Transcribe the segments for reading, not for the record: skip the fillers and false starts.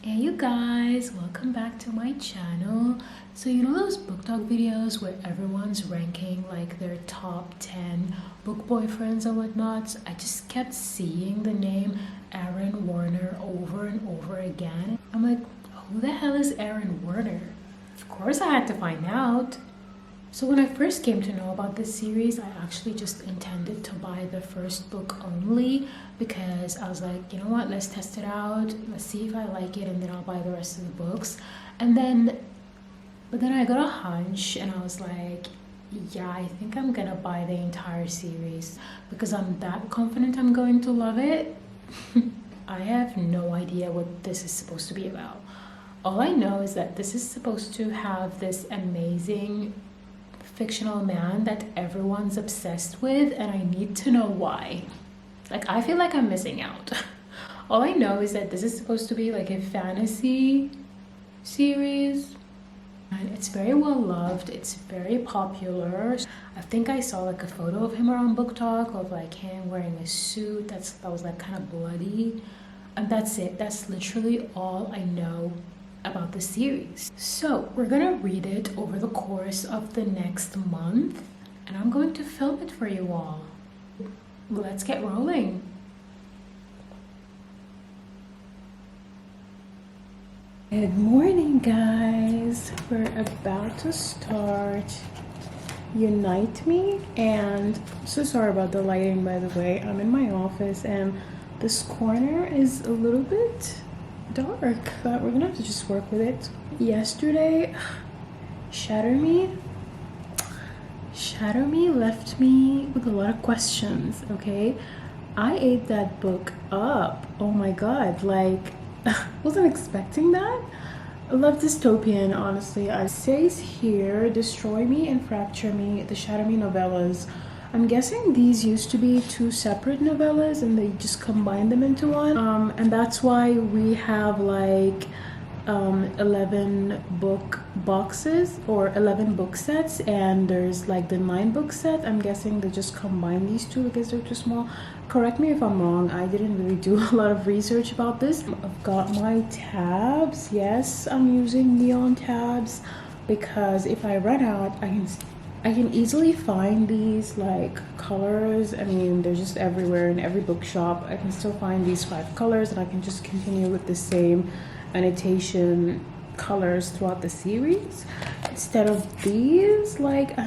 Hey you guys, welcome back to my channel. So you know those book talk videos where everyone's ranking like their top 10 book boyfriends or whatnot? I just kept seeing the name Aaron Warner over and over again. I'm like, who the hell is Aaron Warner? Of course I had to find out. So when I first came to know about this series, I actually just intended to buy the first book only because I was like, you know what, let's test it out. Let's see if I like it and then I'll buy the rest of the books. But then I got a hunch and I was like, yeah, I think I'm gonna buy the entire series because I'm that confident I'm going to love it. I have no idea what this is supposed to be about. All I know is that this is supposed to have this amazing fictional man that everyone's obsessed with, and I need to know why. Like, I feel like I'm missing out. All I know is that this is supposed to be like a fantasy series, and it's very well loved, it's very popular. I think I saw like a photo of him around Book Talk of like him wearing a suit that was like kind of bloody, and that's it. That's literally all I know about the series. So we're gonna read it over the course of the next month and I'm going to film it for you all. Let's get rolling. Good morning, guys. We're about to start Unite Me, and I'm so sorry about the lighting, by the way. I'm in my office and this corner is a little bit dark, but we're gonna have to just work with it. Yesterday, Shatter Me left me with a lot of questions, okay? I ate that book up. Oh my god, like, wasn't expecting that. I love dystopian, honestly. It says here, Destroy Me and Fracture Me, the Shatter Me novellas. I'm guessing these used to be two separate novellas and they just combined them into one. And that's why we have like 11 book boxes or 11 book sets, and there's like the 9 book set. I'm guessing they just combine these two because they're too small. Correct me if I'm wrong, I didn't really do a lot of research about this. I've got my tabs. Yes, I'm using neon tabs because if I run out, I can easily find these like colors. I mean, they're just everywhere in every bookshop. I can still find these 5 colors and I can just continue with the same annotation colors throughout the series instead of these. Like,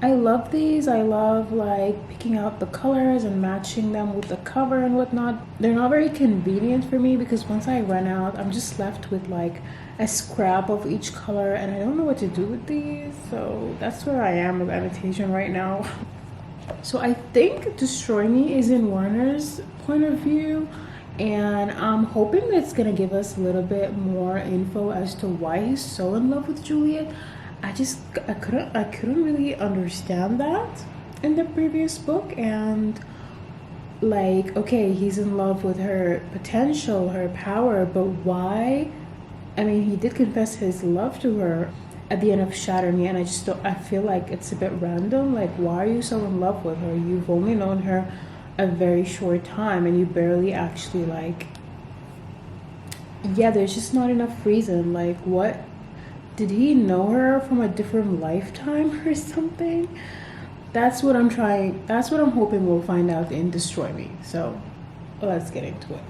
I love these. I love like picking out the colors and matching them with the cover and whatnot. They're not very convenient for me because once I run out, I'm just left with like a scrap of each color and I don't know what to do with these. So that's where I am with annotation right now. So I think Destroy Me is in Warner's point of view, and I'm hoping that it's gonna give us a little bit more info as to why he's so in love with Juliet. I couldn't really understand that in the previous book. And like, okay, he's in love with her potential, her power, but why? I mean, he did confess his love to her at the end of Shatter Me, and I feel like it's a bit random. Like, why are you so in love with her? You've only known her a very short time and you barely actually like, yeah, there's just not enough reason. Like, what, did he know her from a different lifetime or something? That's what I'm hoping we'll find out in Destroy Me. So let's get into it.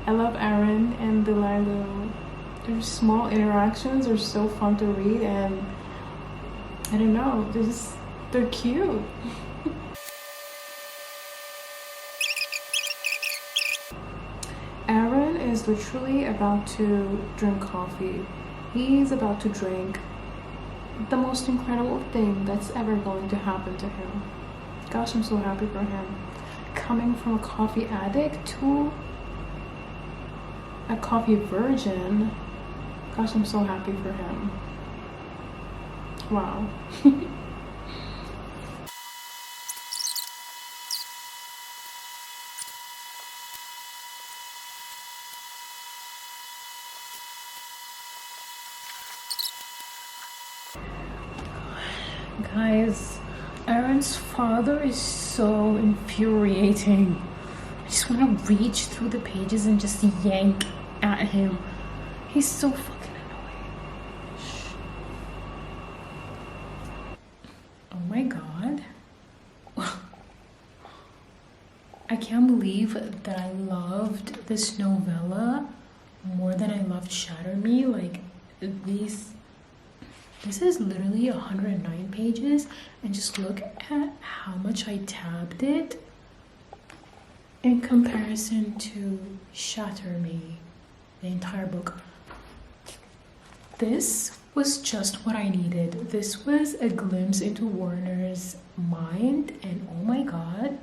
I love Aaron and Delilah. Their small interactions are so fun to read, and I don't know, they're cute. Aaron is literally about to drink coffee. He's about to drink the most incredible thing that's ever going to happen to him. Gosh, I'm so happy for him. Coming from a coffee addict to a coffee virgin. Gosh, I'm so happy for him. Wow. Guys, Aaron's father is so infuriating. I just want to reach through the pages and just yank at him. He's so fucking annoying. Shh. Oh my god. I can't believe that I loved this novella more than I loved Shatter Me. Like, this is literally 109 pages, and just look at how much I tabbed it in comparison to Shatter Me, the entire book. This was just what I needed. This was a glimpse into Warner's mind, and oh my god,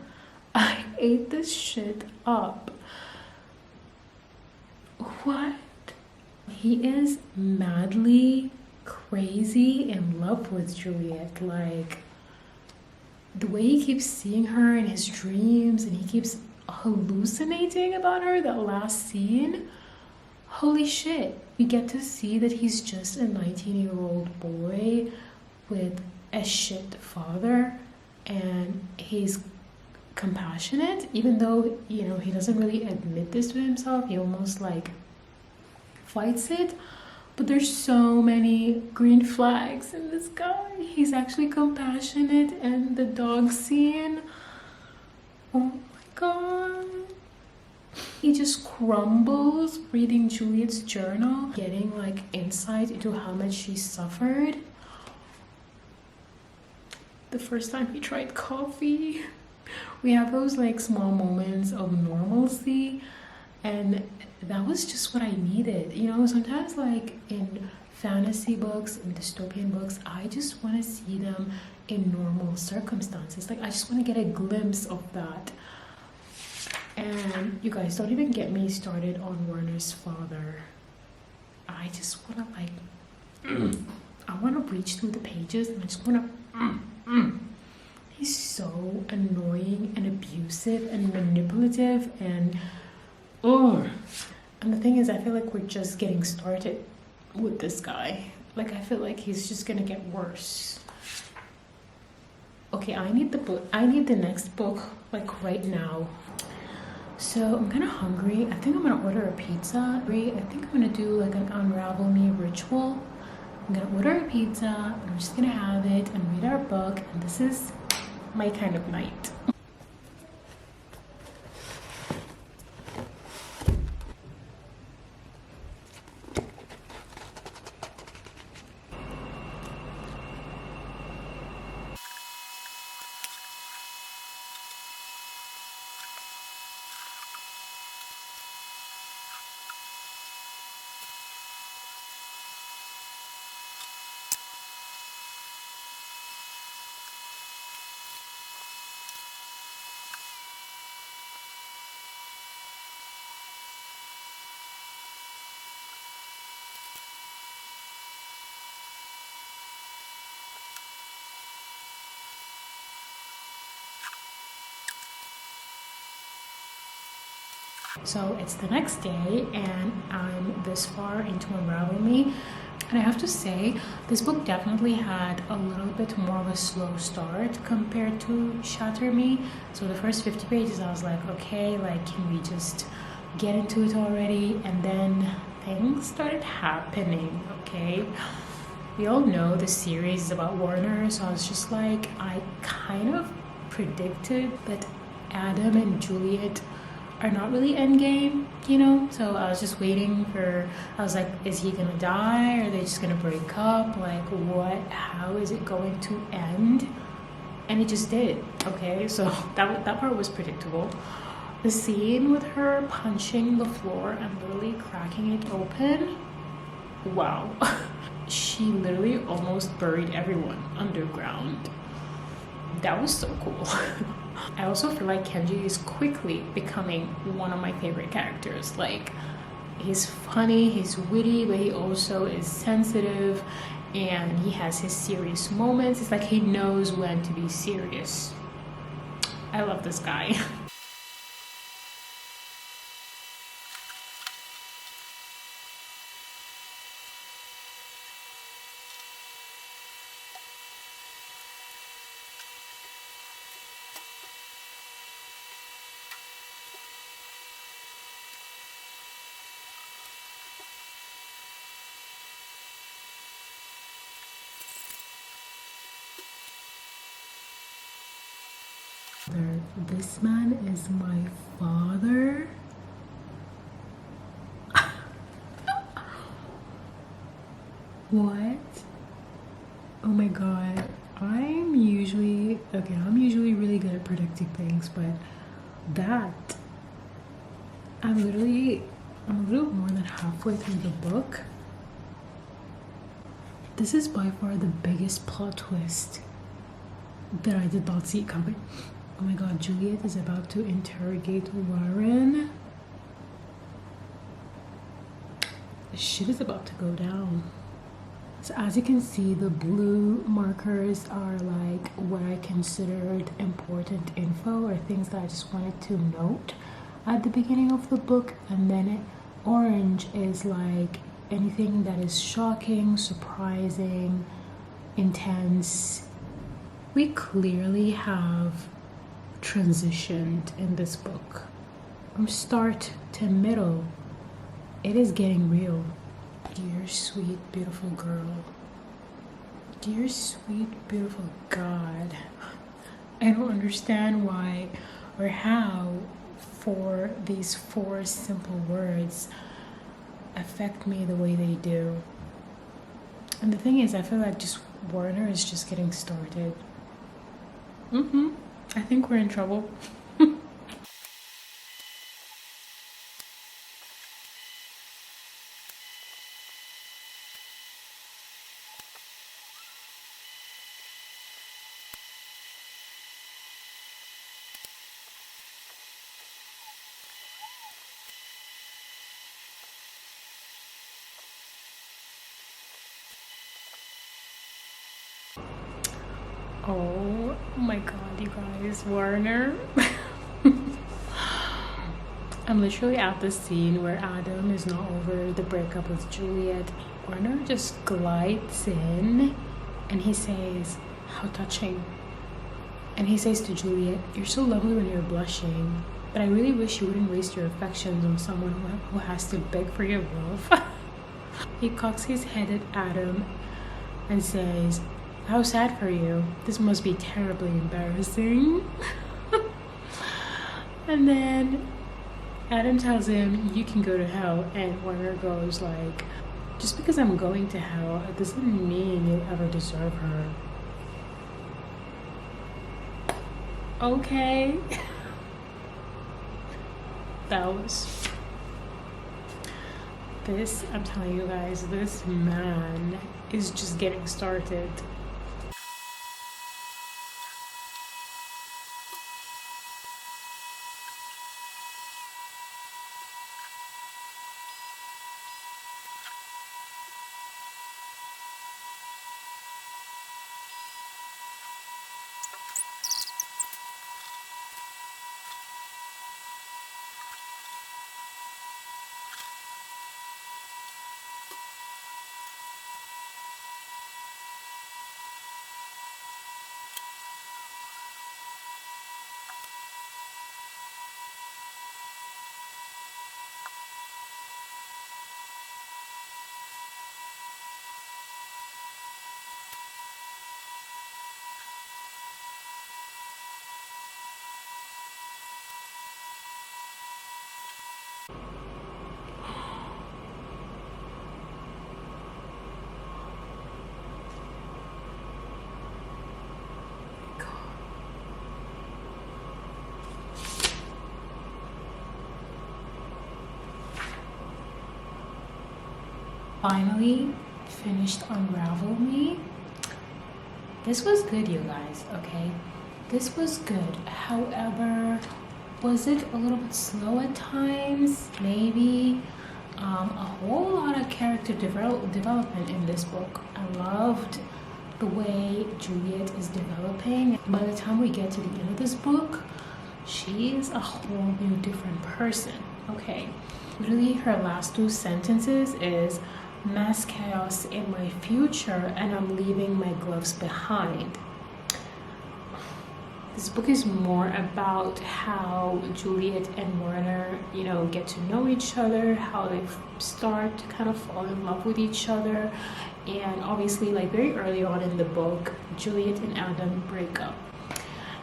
I ate this shit up. What? He is madly crazy in love with Juliet. Like, the way he keeps seeing her in his dreams and he keeps hallucinating about her, that last scene, holy shit. We get to see that he's just a 19-year-old boy with a shit father, and he's compassionate, even though, you know, he doesn't really admit this to himself. He almost like fights it. But there's so many green flags in this guy. He's actually compassionate, and the dog scene, oh my god. He just crumbles reading Juliet's journal, getting like insight into how much she suffered. The first time he tried coffee. We have those like small moments of normalcy, and that was just what I needed. You know, sometimes like in fantasy books and dystopian books, I just want to see them in normal circumstances. Like, I just want to get a glimpse of that. And you guys, don't even get me started on Warner's father. I just want to like I want to reach through the pages, and I just want to He's so annoying and abusive and manipulative, and and the thing is, I feel like we're just getting started with this guy. Like, I feel like he's just gonna get worse. Okay, I need the book. I need the next book like right now. So I'm kind of hungry. I think I'm gonna order a pizza. I think I'm gonna do like an unravel me ritual. I'm gonna order a pizza, and I'm just gonna have it and read our book, and this is my kind of night. So it's the next day, and I'm this far into Unravel Me, and I have to say this book definitely had a little bit more of a slow start compared to Shatter Me. So the first 50 pages I was like, okay, like, can we just get into it already? And then things started happening. Okay, we all know the series is about Warner, so I was just like, I kind of predicted that Adam and Juliet are not really endgame, you know? So I was just waiting for, I was like, is he gonna die? Are they just gonna break up? Like, what? How is it going to end? And it just did, okay? So that part was predictable. The scene with her punching the floor and literally cracking it open, wow. She literally almost buried everyone underground. That was so cool. I also feel like Kenji is quickly becoming one of my favorite characters. Like, he's funny, he's witty, but he also is sensitive, and he has his serious moments. It's like he knows when to be serious. I love this guy. This man is my father. What? Oh my god. I'm usually really good at predicting things, but that I'm a little more than halfway through the book. This is by far the biggest plot twist that I did not see coming. Oh my god, Juliet is about to interrogate Warren. Shit is about to go down. So as you can see, the blue markers are like what I considered important info or things that I just wanted to note at the beginning of the book, and then orange is like anything that is shocking, surprising, intense. We clearly have transitioned in this book from start to middle. It is getting real. Dear sweet beautiful girl, dear sweet beautiful God, I don't understand why or how for these four simple words affect me the way they do. And the thing is, I feel like just Warner is just getting started. I think we're in trouble. Oh my god, you guys, Warner. I'm literally at the scene where Adam is not over the breakup with Juliet. Warner just glides in and he says, how touching. And he says to Juliet, you're so lovely when you're blushing, but I really wish you wouldn't waste your affections on someone who has to beg for your love. He cocks his head at Adam and says, how sad for you. This must be terribly embarrassing. And then Adam tells him, you can go to hell. And Warner goes like, just because I'm going to hell, it doesn't mean you'll ever deserve her. Okay. I'm telling you guys, this man is just getting started. Finally finished Unravel Me. This was good, you guys, okay? This was good. However, was it a little bit slow at times? Maybe. A whole lot of character development in this book. I loved the way Juliet is developing. By the time we get to the end of this book, she is a whole new different person, okay? Literally, her last 2 sentences is mass chaos in my future and I'm leaving my gloves behind. This book is more about how Juliet and Werner, you know, get to know each other, how they start to kind of fall in love with each other. And obviously, like very early on in the book, Juliet and Adam break up.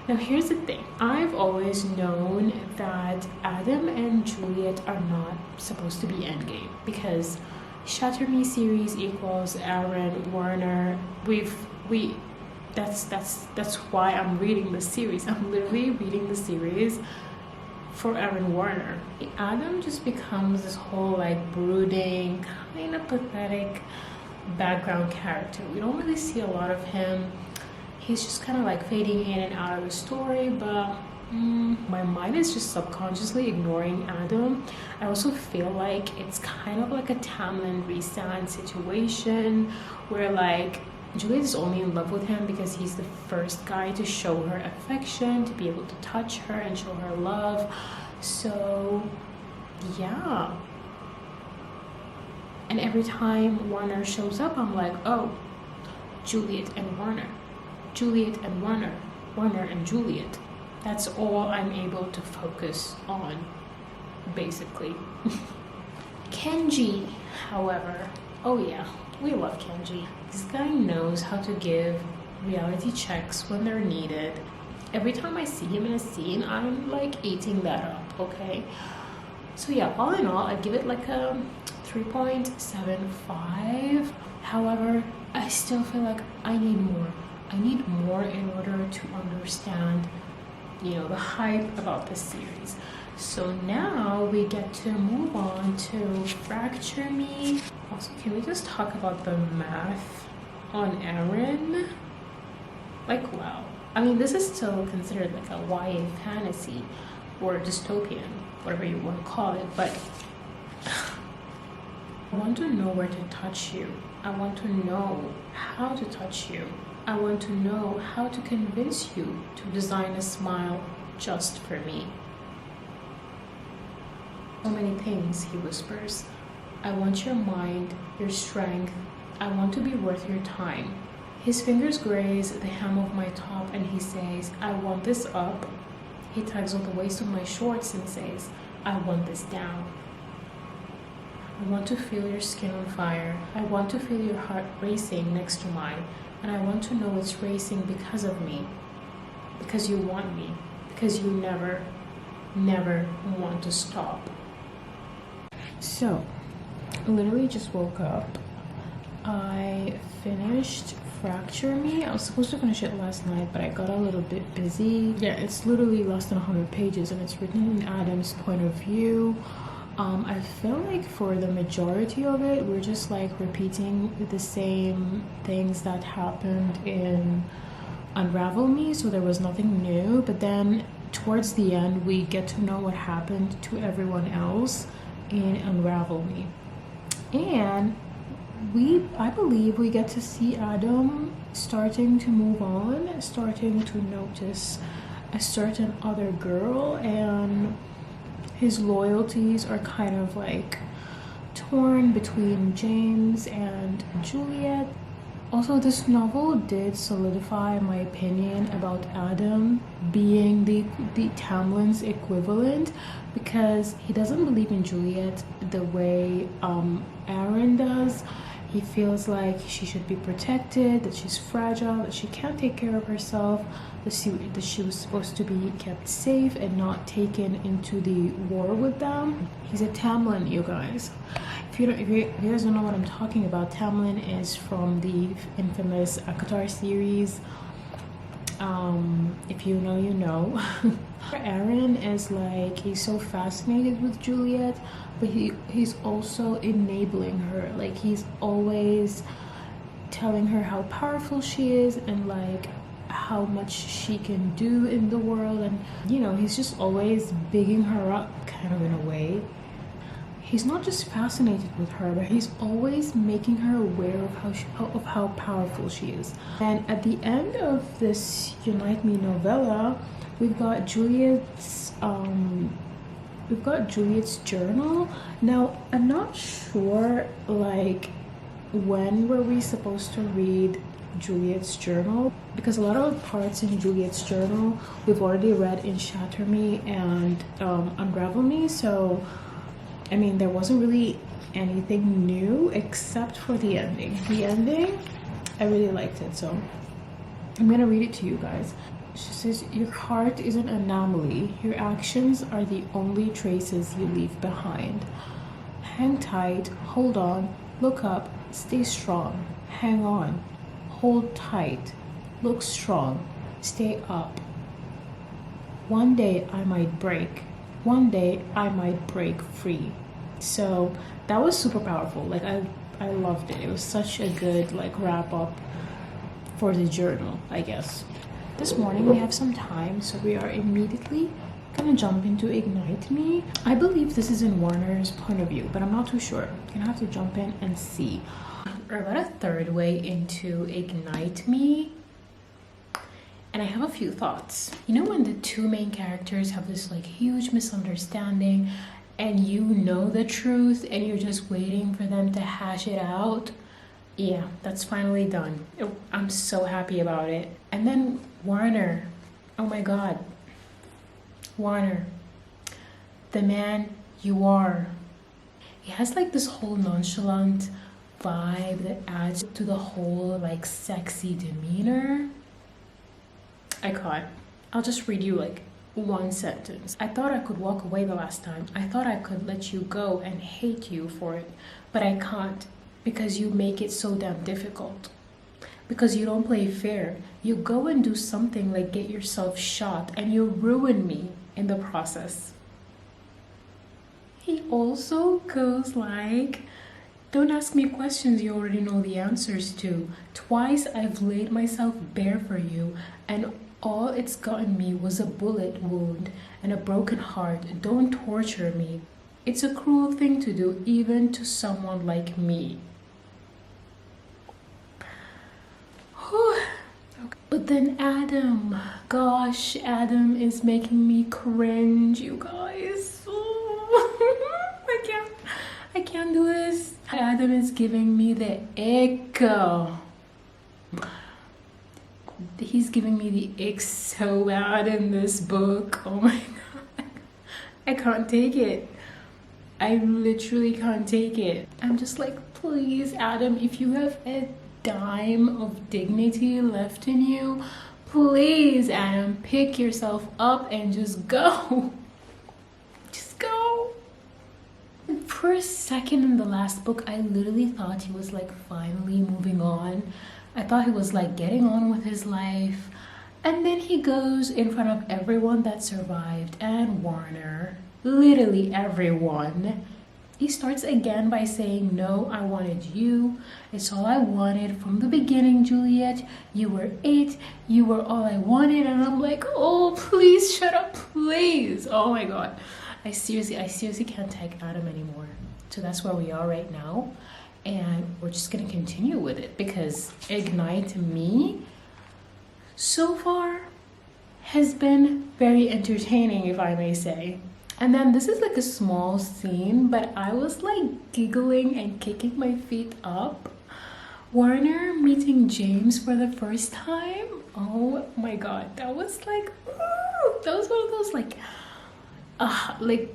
Now, here's the thing. I've always known that Adam and Juliet are not supposed to be endgame because Shatter Me series equals Aaron, Werner. That's why I'm reading the series. I'm literally reading the series for Aaron Werner. Adam just becomes this whole like brooding, kind of pathetic background character. We don't really see a lot of him. He's just kind of like fading in and out of the story, but my mind is just subconsciously ignoring Adam. I also feel like it's kind of like a Tamlin Rhysand situation where like Juliet is only in love with him because he's the first guy to show her affection, to be able to touch her and show her love. So yeah, and every time Werner shows up, I'm like, oh, Juliet and Werner, Juliet and Werner, Werner and Juliet. That's all I'm able to focus on, basically. Kenji, however, oh yeah, we love Kenji. This guy knows how to give reality checks when they're needed. Every time I see him in a scene, I'm like eating that up, okay? So yeah, all in all, I give it like a 3.75. However, I still feel like I need more. I need more in order to understand, you know, the hype about this series. So now we get to move on to Fracture Me. Also, can we just talk about the math on Aaron? Like, wow. I mean, this is still considered like a YA fantasy or dystopian, whatever you want to call it, but I want to know where to touch you. I want to know how to touch you. I want to know how to convince you to design a smile just for me. So many things, he whispers. I want your mind, your strength. I want to be worth your time. His fingers graze the hem of my top and he says, I want this up. He tugs on the waist of my shorts and says, I want this down. I want to feel your skin on fire. I want to feel your heart racing next to mine. And I want to know it's racing because of me. Because you want me. Because you never, never want to stop. So, I literally just woke up. I finished Fracture Me. I was supposed to finish it last night, but I got a little bit busy. Yeah, it's literally less than 100 pages and it's written in Adam's point of view. I feel like for the majority of it, we're just like repeating the same things that happened in Unravel Me, so there was nothing new. But then towards the end, we get to know what happened to everyone else in Unravel Me. And I believe we get to see Adam starting to move on, starting to notice a certain other girl, and his loyalties are kind of like torn between James and Juliet. Also, this novel did solidify my opinion about Adam being the Tamlin's equivalent, because he doesn't believe in Juliet the way Aaron does. He feels like she should be protected, that she's fragile, that she can't take care of herself, that she was supposed to be kept safe and not taken into the war with them. He's a Tamlin, you guys. If you guys don't know what I'm talking about, Tamlin is from the infamous Akatar series. If you know, you know. Aaron is like, he's so fascinated with Juliet, but he's also enabling her. Like, he's always telling her how powerful she is and like how much she can do in the world, and you know, he's just always bigging her up kind of in a way. He's not just fascinated with her, but he's always making her aware of how powerful she is. And at the end of this Unite Me novella, we've got Juliet's journal. Now, I'm not sure like when were we supposed to read Juliet's journal, because a lot of parts in Juliet's journal we've already read in Shatter Me and Unravel Me, so I mean, there wasn't really anything new except for the ending. The ending, I really liked it, so I'm gonna read it to you guys. She says, your heart is an anomaly. Your actions are the only traces you leave behind. Hang tight, hold on, look up, stay strong. Hang on, hold tight, look strong, stay up. One day I might break. One day I might break free. So that was super powerful. Like I loved it. It was such a good like wrap up for the journal, I guess. This morning we have some time, so we are immediately gonna jump into Ignite Me. I believe this is in Warner's point of view, but I'm not too sure. I'm gonna have to jump in and see. We're about a third way into Ignite Me, and I have a few thoughts. You know when the two main characters have this like huge misunderstanding and you know the truth and you're just waiting for them to hash it out? Yeah, that's finally done. I'm so happy about it. And then Warner, oh my god. Warner, the man you are. He has like this whole nonchalant vibe that adds to the whole like sexy demeanor. I can't. I'll just read you like one sentence. I thought I could walk away the last time. I thought I could let you go and hate you for it, but I can't, because you make it so damn difficult. Because you don't play fair. You go and do something like get yourself shot and you ruin me in the process. He also goes like, don't ask me questions you already know the answers to. Twice I've laid myself bare for you, and all it's gotten me was a bullet wound and a broken heart. Don't torture me. It's a cruel thing to do, even to someone like me. But then Adam, gosh, Adam is making me cringe, you guys. I can't do this. Adam is giving me the ick. He's giving me the ick so bad in this book. Oh my god. I can't take it. I literally can't take it. I'm just like, please, Adam, if you have a dime of dignity left in you, please, Adam, pick yourself up and just go. Just go. For a second in the last book, I literally thought he was like finally moving on. I thought he was like getting on with his life, and then he goes in front of everyone that survived and Warner, literally everyone. He starts again by saying, no, I wanted you. It's all I wanted from the beginning, Juliet. You were it. You were all I wanted. And I'm like, oh, please shut up, please. Oh my god. I seriously can't take Adam anymore. So that's where we are right now. And we're just gonna continue with it, because Ignite Me so far has been very entertaining, if I may say. And then this is like a small scene, but I was like giggling and kicking my feet up. Warner meeting James for the first time. Oh my god, that was like, ooh, that was one of those like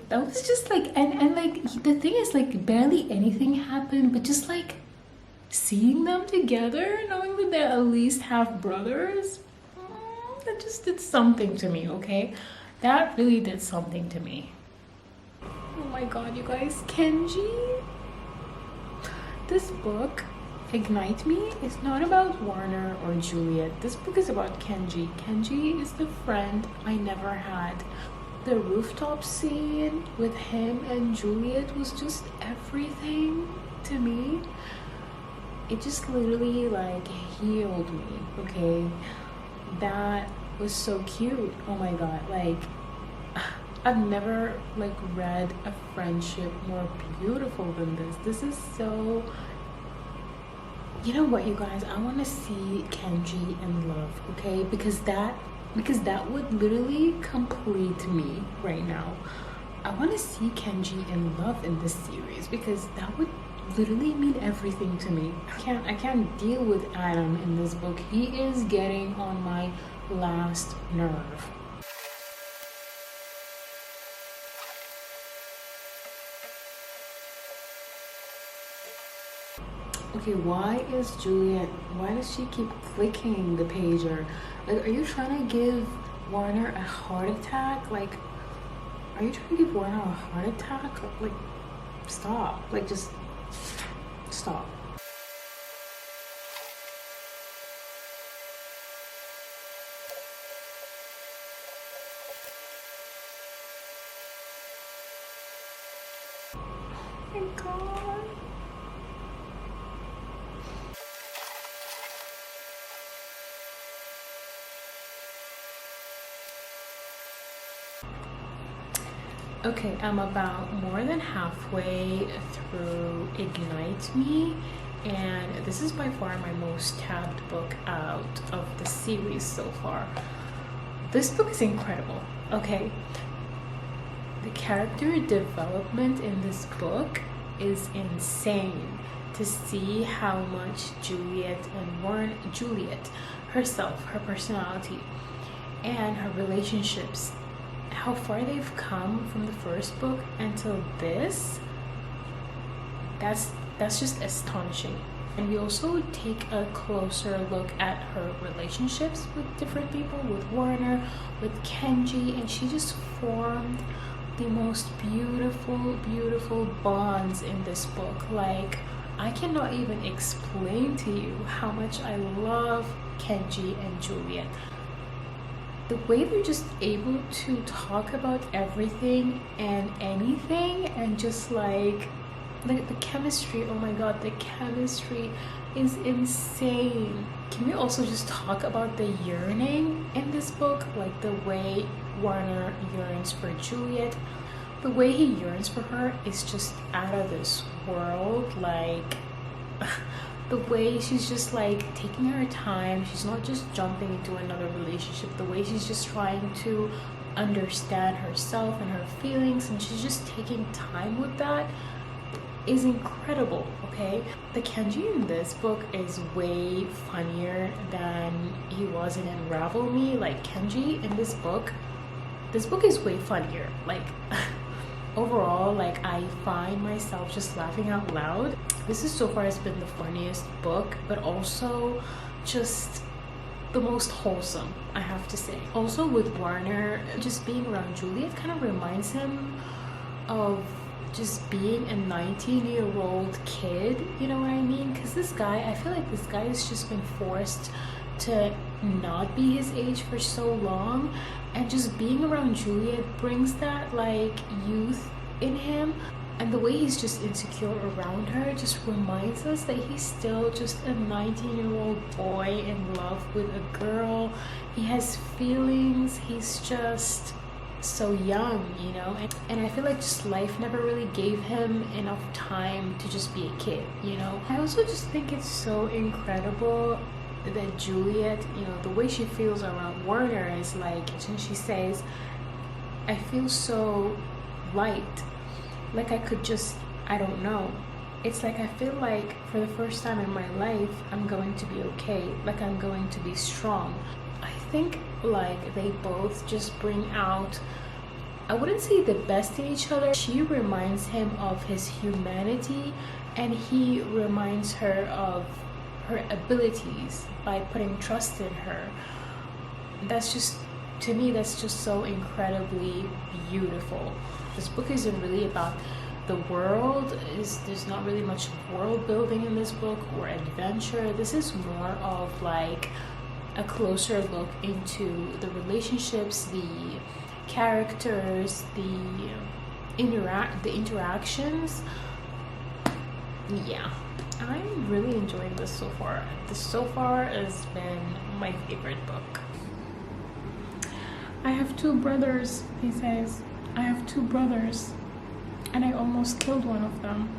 that was just like, and like the thing is like barely anything happened, but just like seeing them together, knowing that they're at least half brothers, that just did something to me. Okay, that really did something to me. Oh my god, you guys, Kenji, this book Ignite Me is not about Warner or Juliet. This book is about Kenji. Kenji is the friend I never had. The rooftop scene with him and Juliet was just everything to me. It just literally like healed me, okay? That was so cute. Oh my god, like I've never like read a friendship more beautiful than this. This is so, you know what, you guys, I want to see Kenji in love, okay? Because that would literally complete me right now. I want to see Kenji in love in this series because that would literally mean everything to me. I can't deal with Adam in this book. He is getting on my last nerve. Okay, why does she keep clicking the pager? Like, are you trying to give Warner a heart attack? Like, are you trying to give Warner a heart attack? Like, stop. Like, just stop. Oh my god. Okay, I'm about more than halfway through Ignite Me, and this is by far my most tabbed book out of the series so far. This book is incredible, okay? The character development in this book is insane. To see how much Juliet herself, her personality, and her relationships, how far they've come from the first book until this, that's just astonishing. And we also take a closer look at her relationships with different people, with Warner, with Kenji, and she just formed the most beautiful bonds in this book. Like, I cannot even explain to you how much I love Kenji and Juliet. The way they're just able to talk about everything and anything, and just like the chemistry, oh my god, the chemistry is insane. Can we also just talk about the yearning in this book? Like the way Warner yearns for Juliet, the way he yearns for her is just out of this world. Like the way she's just like taking her time, she's not just jumping into another relationship, the way she's just trying to understand herself and her feelings, and she's just taking time with that, is incredible, okay? The Kenji in this book is way funnier than he was in Unravel Me. Like, Kenji in this book is way funnier. Like overall, like, I find myself just laughing out loud. This is so far has been the funniest book, but also just the most wholesome, I have to say. Also with Warner, just being around Juliet kind of reminds him of just being a 19-year-old kid, you know what I mean? Because this guy, I feel like this guy has just been forced to not be his age for so long, and just being around Juliet brings that like youth in him, and the way he's just insecure around her just reminds us that he's still just a 19-year-old boy in love with a girl. He has feelings, he's just so young, you know, and I feel like just life never really gave him enough time to just be a kid, you know. I also just think it's so incredible that Juliet, you know, the way she feels around Warner is like, and she says, I feel so light, like I could just, I don't know, it's like I feel like for the first time in my life I'm going to be okay, like I'm going to be strong. I think like they both just bring out, I wouldn't say the best in each other. She reminds him of his humanity, and he reminds her of her abilities by putting trust in her. That's just, to me, that's just so incredibly beautiful. This book isn't really about the world is, there's not really much world building in this book or adventure. This is more of like a closer look into the relationships, the characters, the interactions. Yeah, I'm really enjoying this so far. This so far has been my favorite book. I have two brothers, he says. I have two brothers, and I almost killed one of them.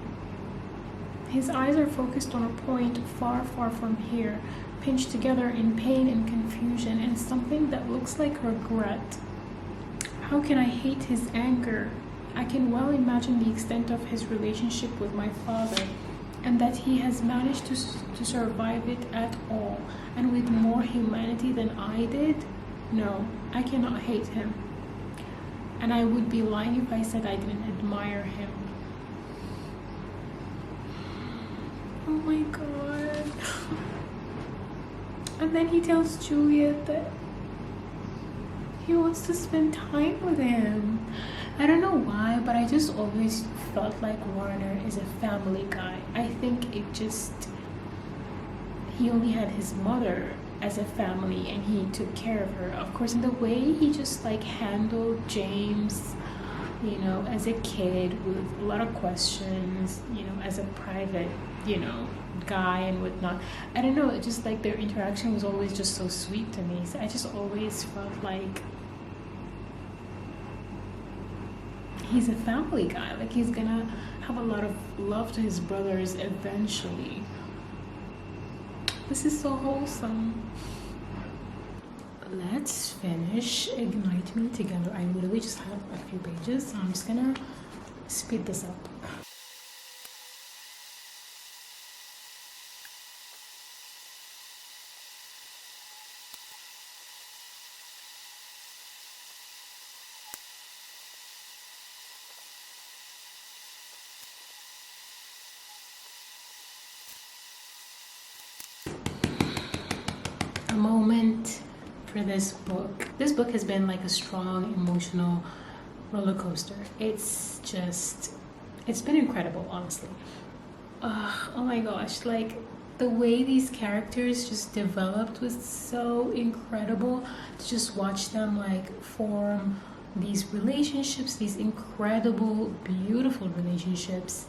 His eyes are focused on a point far, far from here, pinched together in pain and confusion and something that looks like regret. How can I hate his anger? I can well imagine the extent of his relationship with my father, and that he has managed to survive it at all, and with more humanity than I did. No, I cannot hate him. And I would be lying if I said I didn't admire him. Oh my god. And then he tells Juliet that he wants to spend time with him. I don't know why, but I just always felt like Warner is a family guy. I think it just, he only had his mother as a family and he took care of her. Of course, in the way he just like handled James, you know, as a kid with a lot of questions, you know, as a private, you know, guy and whatnot. I don't know, it just like their interaction was always just so sweet to me. So I just always felt like he's a family guy. Like he's gonna have a lot of love to his brothers eventually. This is so wholesome. Let's finish Ignite Me together. I literally just have a few pages, so I'm just gonna speed this up. Moment for this book. This book has been like a strong emotional roller coaster. It's been incredible, honestly. Oh my gosh, like the way these characters just developed was so incredible. To just watch them like form these relationships, these incredible, beautiful relationships.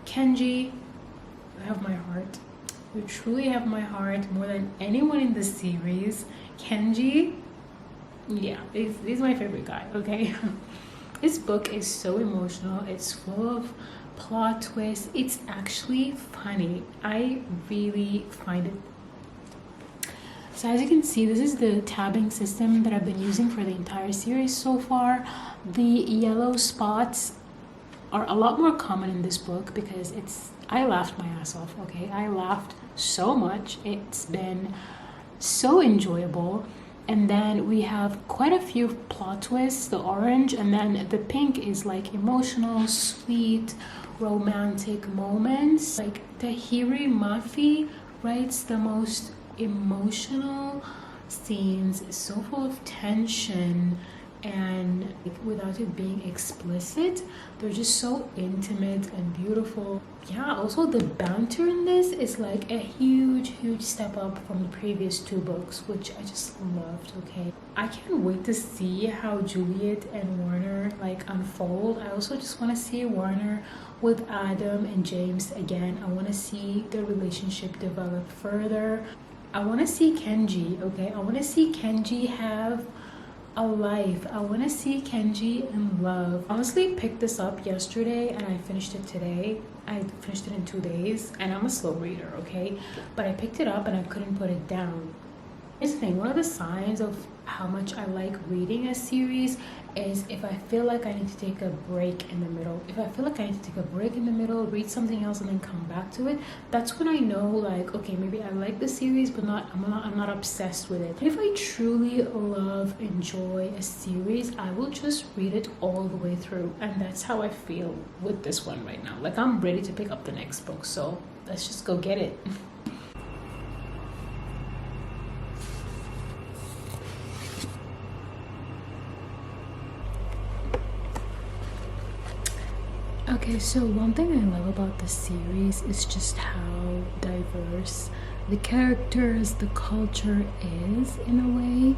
Kenji, you have my heart. You truly have my heart more than anyone in this series. Kenji, yeah, he's my favorite guy, okay? This book is so emotional. It's full of plot twists. It's actually funny. I really find it. So as you can see, this is the tabbing system that I've been using for the entire series so far. The yellow spots are a lot more common in this book because I laughed my ass off, okay? I laughed so much. It's been so enjoyable. And then we have quite a few plot twists, the orange, and then the pink is like emotional, sweet, romantic moments. Like Tahiri Mafi writes the most emotional scenes, so full of tension, and without it being explicit, they're just so intimate and beautiful. Yeah, also the banter in this is like a huge step up from the previous two books, which I just loved. Okay, I can't wait to see how Juliet and Warner like unfold. I also just want to see Warner with Adam and James again. I want to see their relationship develop further. I want to see Kenji, okay? I want to see Kenji have a life. I want to see Kenji in love. Honestly, picked this up yesterday and I finished it today. I finished it in 2 days, and I'm a slow reader, okay? But I picked it up and I couldn't put it down. Here's the thing, one of the signs of how much I like reading a series is if I feel like I need to take a break in the middle. If I feel like I need to take a break in the middle, read something else and then come back to it, that's when I know like, okay, maybe I like the series, but I'm not obsessed with it. If I truly enjoy a series, I will just read it all the way through. And that's how I feel with this one right now. Like I'm ready to pick up the next book, so let's just go get it. Okay, so one thing I love about the series is just how diverse the characters, the culture is in a way.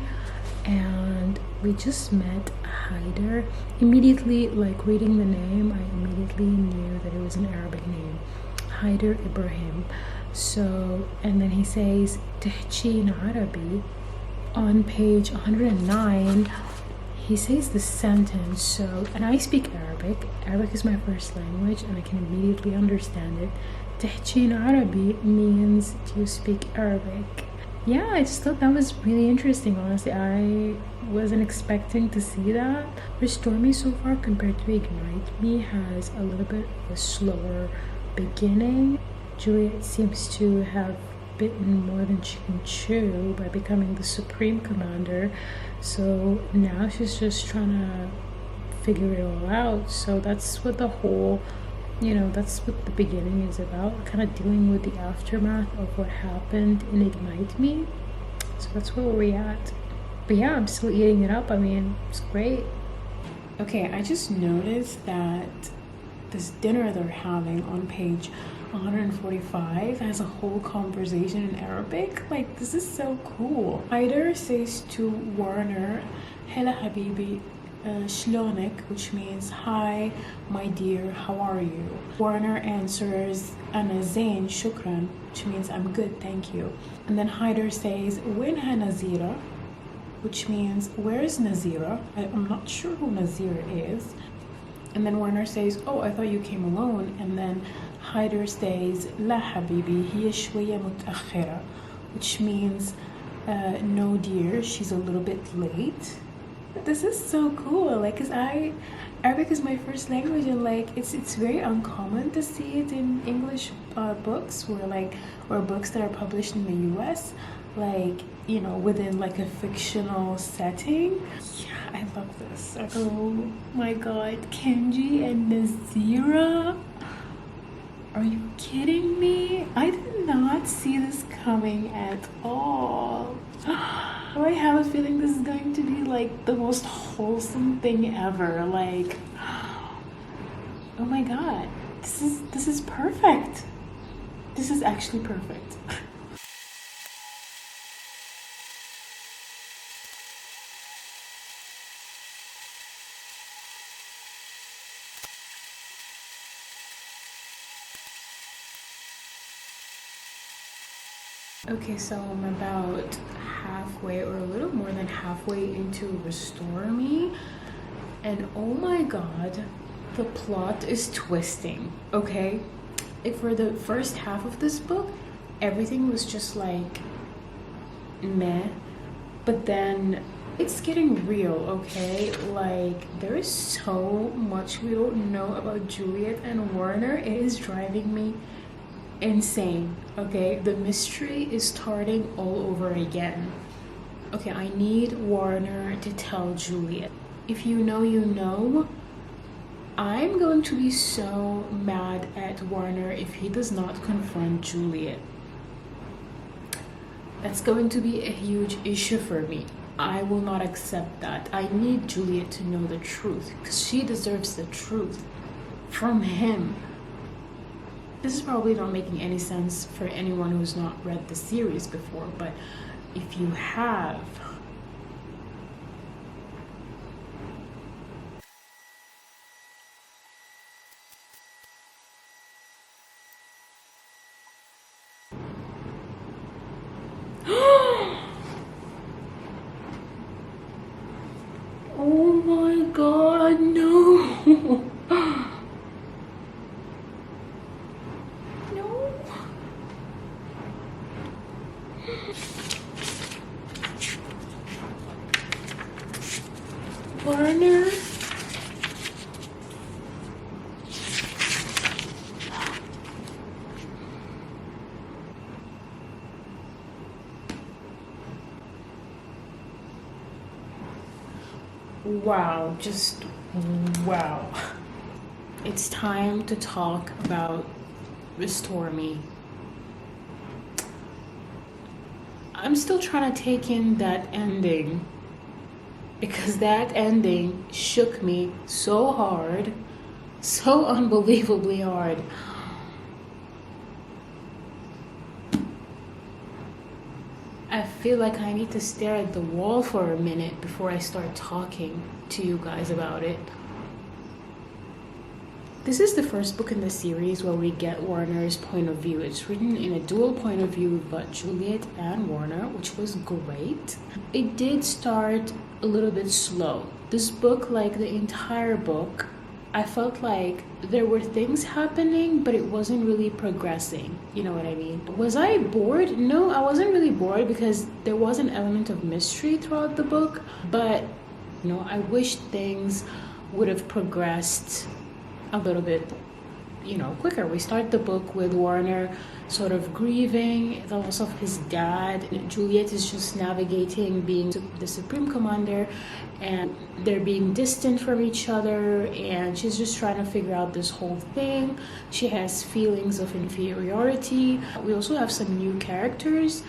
And we just met Haider. Immediately, like reading the name, I immediately knew that it was an Arabic name, Haider Ibrahim. So, and then he says, Tehchi in Arabi on page 109. He says this sentence, so, and I speak Arabic. Arabic is my first language, and I can immediately understand it. Tehchi in Arabi means do you speak Arabic? Yeah, I just thought that was really interesting, honestly. I wasn't expecting to see that. Restore Me so far compared to Ignite Me has a little bit of a slower beginning. Juliet seems to have bitten more than she can chew by becoming the Supreme Commander. So now she's just trying to figure it all out. So that's what the whole, that's what the beginning is about, kind of dealing with the aftermath of what happened in Ignite Me. So that's where we're at. But yeah, I'm still eating it up. I mean, it's great. Okay, I just noticed that this dinner they're having on page 145 has a whole conversation in Arabic. Like, this is so cool. Haider says to Warner, Hela Habibi, shlonek, which means hi, my dear, how are you? Warner answers, Ana zain, shukran, which means I'm good, thank you. And then Haider says, Winha Nazira, which means where is Nazira? I'm not sure who Nazira is. And then Warner says, oh, I thought you came alone. And then Haider says, La habibi, hiya shwiya mutakhira, which means, no dear, she's a little bit late. This is so cool, like, cause Arabic is my first language, and like it's very uncommon to see it in English books, or books that are published in the US, like, within like a fictional setting. Yeah, I love this. Oh my god, Kenji and Nazira. Are you kidding me? I did not see this coming at all. I have a feeling this is going to be like the most wholesome thing ever. Like, oh my god, this is perfect. This is actually perfect. Okay, so I'm about halfway, or a little more than halfway into Restore Me, and oh my god, the plot is twisting. Okay, for the first half of this book, everything was just like meh, but then it's getting real. Okay, like there is so much we don't know about Juliet and Warner. It is driving me insane. Okay, the mystery is starting all over again. Okay, I need Warner to tell Juliet. If you know, you know. I'm going to be so mad at Warner if he does not confront Juliet. That's going to be a huge issue for me. I will not accept that. I need Juliet to know the truth, because she deserves the truth from him. This is probably not making any sense for anyone who's not read the series before, but if you have, oh my god, no. Warner? Wow, just wow. It's time to talk about Restore Me. I'm still trying to take in that ending, because that ending shook me so hard, So unbelievably hard. I feel like I need to stare at the wall for a minute before I start talking to you guys about it. This is the first book in the series where we get Warner's point of view. It's written in a dual point of view about Juliet and Warner, which was great. It did start a little bit slow. This book, like the entire book, I felt like there were things happening, but it wasn't really progressing. You know what I mean? Was I bored? No, I wasn't really bored because there was an element of mystery throughout the book, but I wish things would have progressed a little bit quicker. We start the book with Warner sort of grieving the loss of his dad. Juliet is just navigating being the supreme commander, and they're being distant from each other, and she's just trying to figure out this whole thing. She has feelings of inferiority. We also have some new characters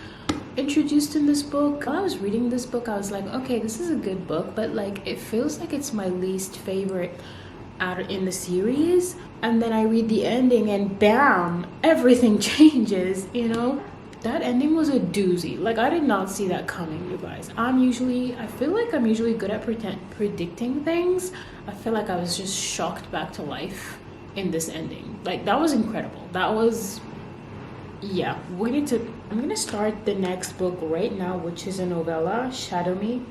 introduced in this book. While I was reading this book, I was like, okay, this is a good book, but like it feels like it's my least favorite out in the series. And then I read the ending and bam, everything changes. That ending was a doozy. Like, I did not see that coming, you guys. I feel like I'm usually good at predicting things. I feel like I was just shocked back to life in this ending. Like, that was incredible. That was, yeah. I'm gonna start the next book right now, which is a novella, Shadow Me.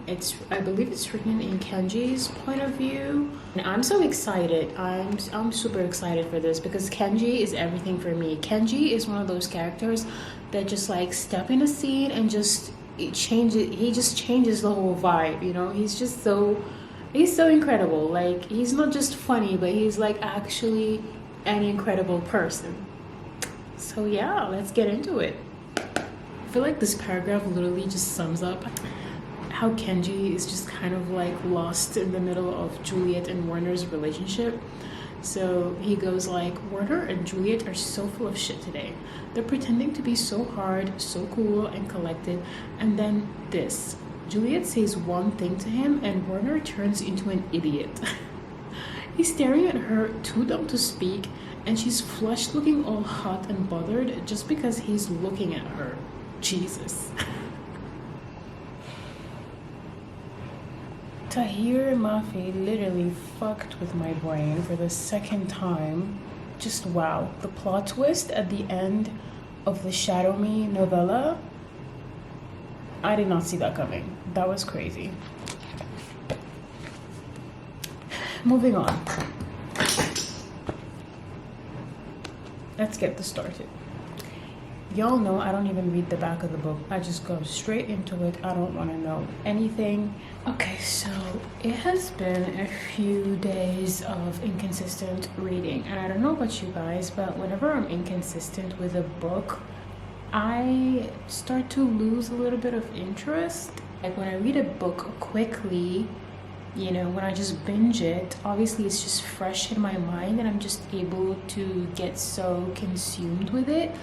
I believe it's written in Kenji's point of view. And I'm so excited. I'm super excited for this because Kenji is everything for me. Kenji is one of those characters that just like step in a scene and he just changes the whole vibe, he's so incredible. Like, he's not just funny, but he's like actually an incredible person. So yeah, let's get into it. I feel like this paragraph literally just sums up how Kenji is just kind of like lost in the middle of Juliet and Warner's relationship. So he goes like, Warner and Juliet are so full of shit today. They're pretending to be so hard, so cool and collected, and then this. Juliet says one thing to him and Warner turns into an idiot. He's staring at her, too dumb to speak, and she's flushed looking all hot and bothered just because he's looking at her. Jesus. Tahir Mafi literally fucked with my brain for the second time. Just wow. The plot twist at the end of the Shadow Me novella, I did not see that coming. That was crazy. Moving on. Let's get this started. Y'all know I don't even read the back of the book. I just go straight into it. I don't want to know anything. Okay, so it has been a few days of inconsistent reading. And I don't know about you guys, but whenever I'm inconsistent with a book, I start to lose a little bit of interest. Like when I read a book quickly, when I just binge it, obviously it's just fresh in my mind and I'm just able to get so consumed with it.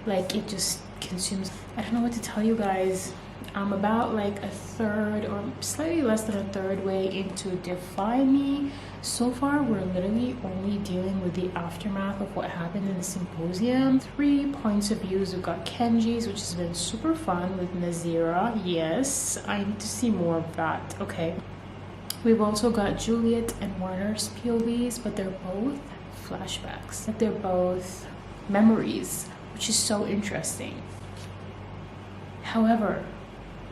Like it just consumes. I don't know what to tell you guys. I'm about like a third or slightly less than a third way into Define Me. So far, we're literally only dealing with the aftermath of what happened in the symposium. 3 points of views. We've got Kenji's, which has been super fun with Nazira. Yes, I need to see more of that. Okay. We've also got Juliet and Warner's POVs, but they're both flashbacks. Like they're both memories, which is so interesting. However,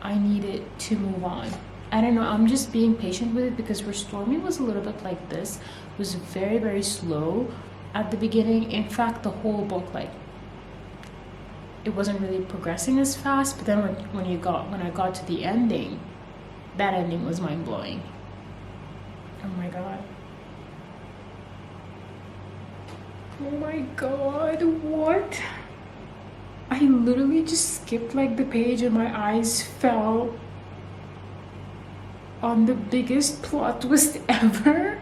I needed to move on. I don't know, I'm just being patient with it because Restore Me was a little bit like this. It was very, very slow at the beginning. In fact, the whole book, like, it wasn't really progressing as fast. But then when I got to the ending, that ending was mind-blowing. Oh my god. Oh my god, what? I literally just skipped like the page and my eyes fell on the biggest plot twist ever.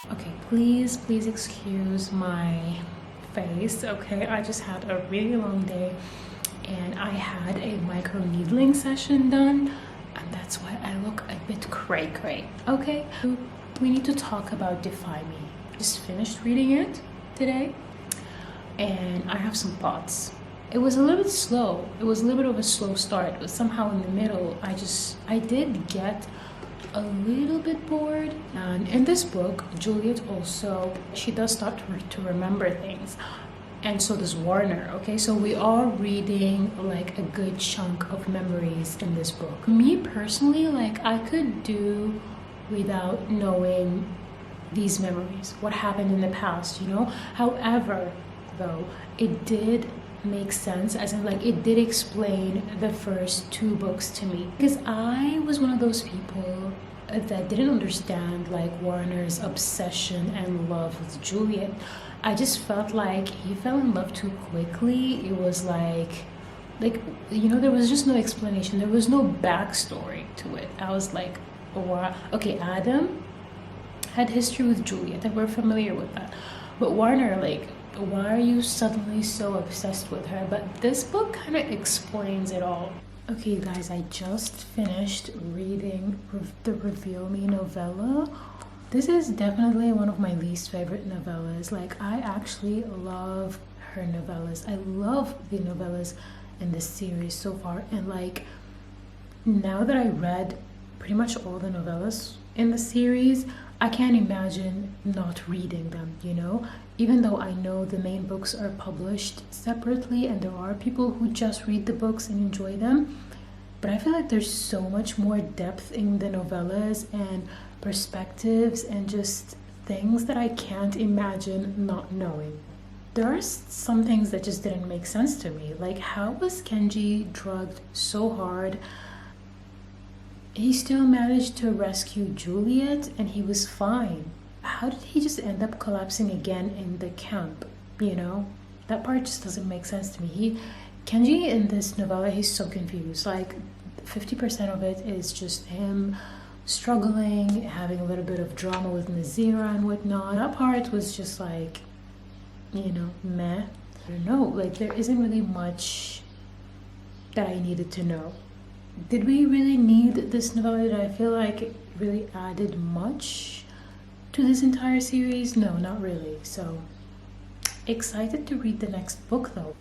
Okay, please excuse my face, okay? I just had a really long day and I had a micro needling session done, and that's why I look a bit cray-cray, okay? We need to talk about Defy Me. Just finished reading it today and I have some thoughts. It was a little bit slow. It was a little bit of a slow start, but somehow in the middle, I did get a little bit bored. And in this book, Juliet also, she does start to remember things. And so does Warner, okay? So we are reading like a good chunk of memories in this book. Me personally, like I could do without knowing these memories, what happened in the past, you know? However, though, it did make sense, as in like it did explain the first two books to me, because I was one of those people that didn't understand like Warner's obsession and love with Juliet. I just felt like he fell in love too quickly. It was like you know, there was just no explanation, there was no backstory to it. I was like, oh, wow. Okay, Adam had history with Juliet and we're familiar with that, but Warner, like, why are you suddenly so obsessed with her? But this book kind of explains it all. Okay guys, I just finished reading the Reveal Me novella. This is definitely one of my least favorite novellas. Like, I actually love her novellas. I love the novellas in this series so far, and like now that I read pretty much all the novellas in the series, I can't imagine not reading them, you know? Even though I know the main books are published separately and there are people who just read the books and enjoy them, but I feel like there's so much more depth in the novellas and perspectives and just things that I can't imagine not knowing. There are some things that just didn't make sense to me. Like, how was Kenji drugged so hard? He still managed to rescue Juliet and he was fine. How did he just end up collapsing again in the camp? You know, that part just doesn't make sense to me. Kenji in this novella, he's so confused. Like 50% of it is just him struggling, having a little bit of drama with Nazira and whatnot. That part was just like, you know, meh. I don't know, like there isn't really much that I needed to know. Did we really need this novella? Did I feel like it really added much to this entire series? No, not really. So excited to read the next book though.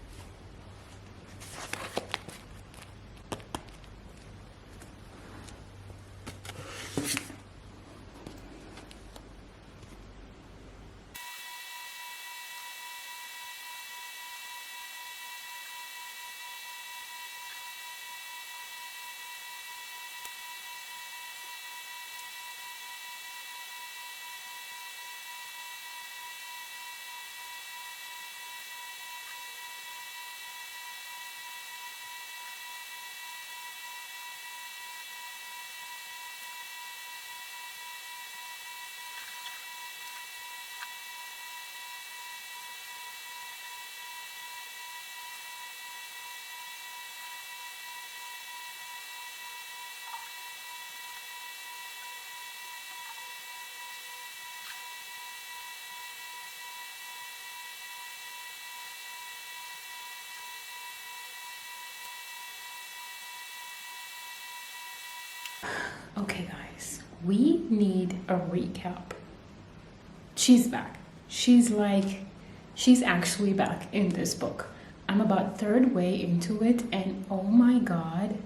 Okay guys, we need a recap. She's back. She's actually back in this book. I'm about third way into it and oh my god,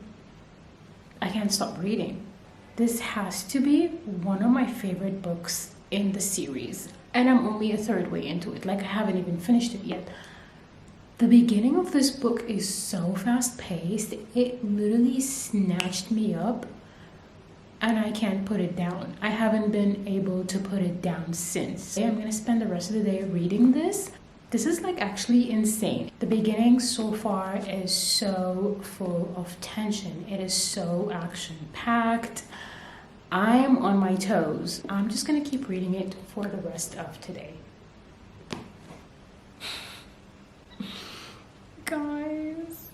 I can't stop reading. This has to be one of my favorite books in the series. And I'm only a third way into it, like I haven't even finished it yet. The beginning of this book is so fast paced, it literally snatched me up and I can't put it down. I haven't been able to put it down since. I'm gonna spend the rest of the day reading this. This is like actually insane. The beginning so far is so full of tension. It is so action-packed. I am on my toes. I'm just gonna keep reading it for the rest of today. Guys,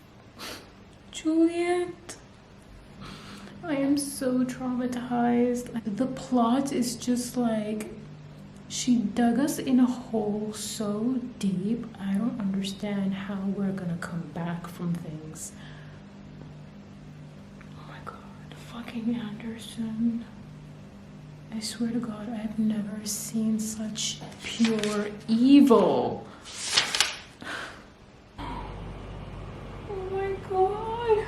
Juliet, I am so traumatized. The plot is just like She dug us in a hole so deep. I don't understand how we're gonna come back from things. Oh my god, fucking Anderson. I swear to God, I have never seen such pure evil. Oh my god.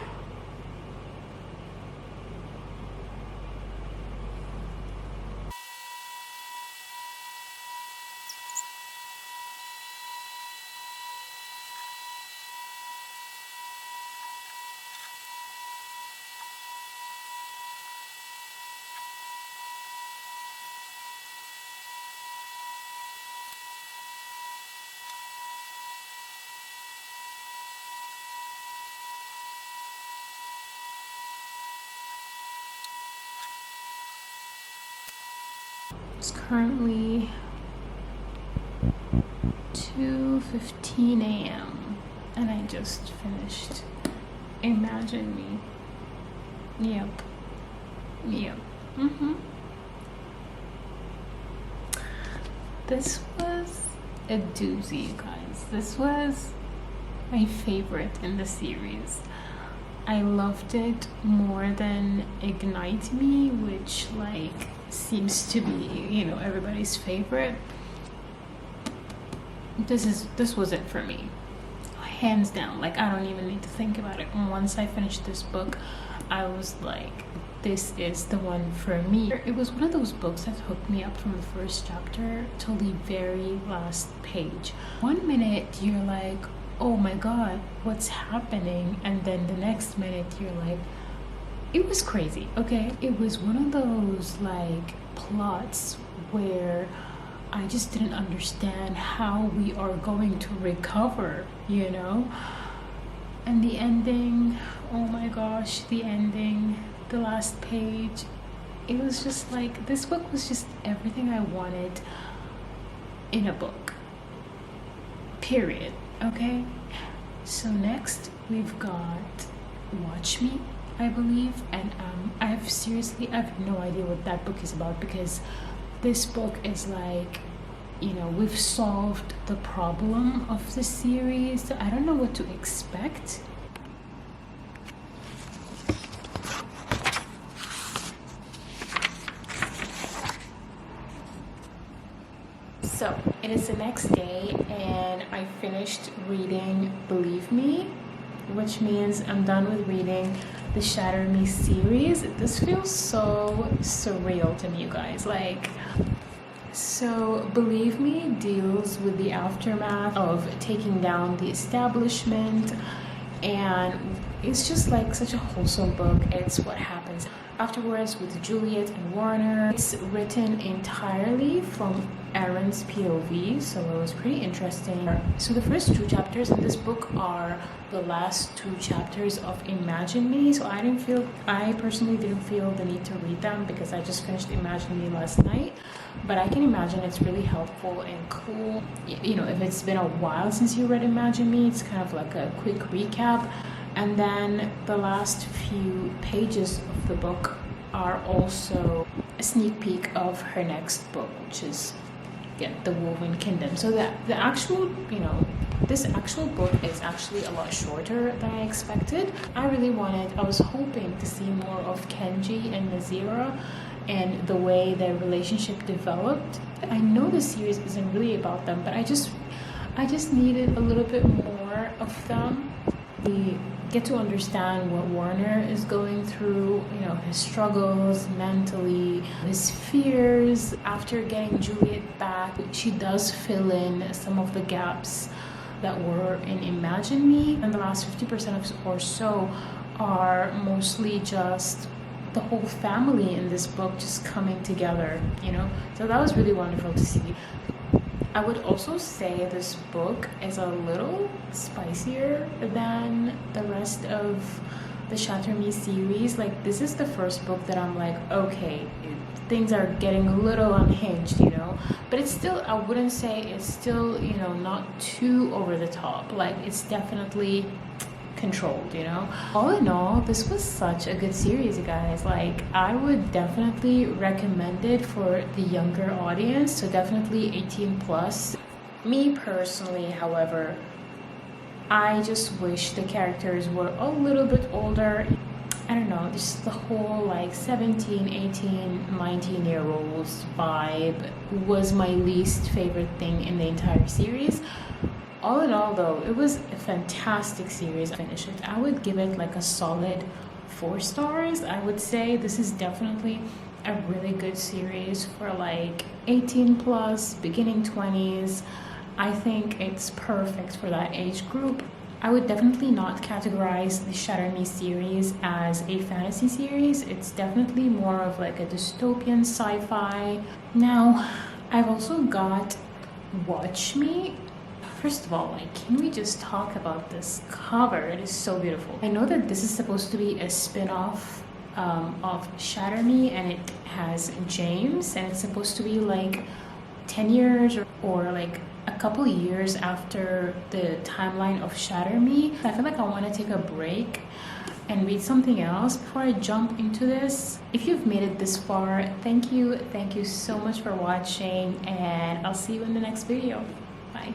It's currently 2:15 a.m. and I just finished Imagine Me. Yep. This was a doozy, you guys. This was my favorite in the series. I loved it more than Ignite Me, which like seems to be, you know, everybody's favorite. This was it for me, hands down. Like, I don't even need to think about it. And once I finished this book, I was like, this is the one for me. It was one of those books that hooked me up from the first chapter till the very last page. One minute you're like, oh my god, what's happening? And then the next minute you're like, it was crazy, okay? It was one of those like plots where I just didn't understand how we are going to recover, you know? And the ending, oh my gosh, the ending, the last page, it was just like, this book was just everything I wanted in a book, period. Okay, so next we've got Watch Me, I believe, and I have no idea what that book is about, because this book is like, you know, we've solved the problem of the series, so I don't know what to expect. So it is the next day and I finished reading Believe Me, which means I'm done with reading the Shatter Me series. This feels so surreal to me, you guys. Like, so Believe Me deals with the aftermath of taking down the establishment, and it's just like such a wholesome book. It's what happens afterwards with Juliet and Warner. It's written entirely from Aaron's POV, so it was pretty interesting. So the first two chapters in this book are the last two chapters of Imagine Me. So I personally didn't feel the need to read them because I just finished Imagine Me last night. But I can imagine it's really helpful and cool. You know, if it's been a while since you read Imagine Me, it's kind of like a quick recap. And then the last few pages of the book are also a sneak peek of her next book, which is The Woven Kingdom. So the actual, you know, this actual book is actually a lot shorter than I expected. I was hoping to see more of Kenji and Nazira and the way their relationship developed. I know the series isn't really about them, but I just needed a little bit more of them. We get to understand what Warner is going through, you know, his struggles mentally, his fears. After getting Juliet back, she does fill in some of the gaps that were in Imagine Me, and the last 50% or so are mostly just the whole family in this book just coming together, you know. So that was really wonderful to see. I would also say this book is a little spicier than the rest of the Shatter Me series. Like, this is the first book that I'm like, okay, things are getting a little unhinged, you know. But it's still, I wouldn't say it's still, you know, not too over the top. Like, it's definitely controlled, you know. All in all, this was such a good series, you guys. Like, I would definitely recommend it for the younger audience, so definitely 18 plus. Me personally, however, I just wish the characters were a little bit older. I don't know, just the whole like 17, 18, 19-year-olds vibe was my least favorite thing in the entire series. All in all, though, it was a fantastic series. Finish it. I would give it like a solid 4 stars. I would say this is definitely a really good series for like 18 plus, beginning 20s. I think it's perfect for that age group. I would definitely not categorize the Shatter Me series as a fantasy series. It's definitely more of like a dystopian sci-fi. Now, I've also got Watch Me. First of all, like, can we just talk about this cover? It is so beautiful. I know that this is supposed to be a spin-off of Shatter Me, and it has James, and it's supposed to be like 10 years or like a couple years after the timeline of Shatter Me. I feel like I want to take a break and read something else before I jump into this. If you've made it this far, thank you so much for watching, and I'll see you in the next video. Bye.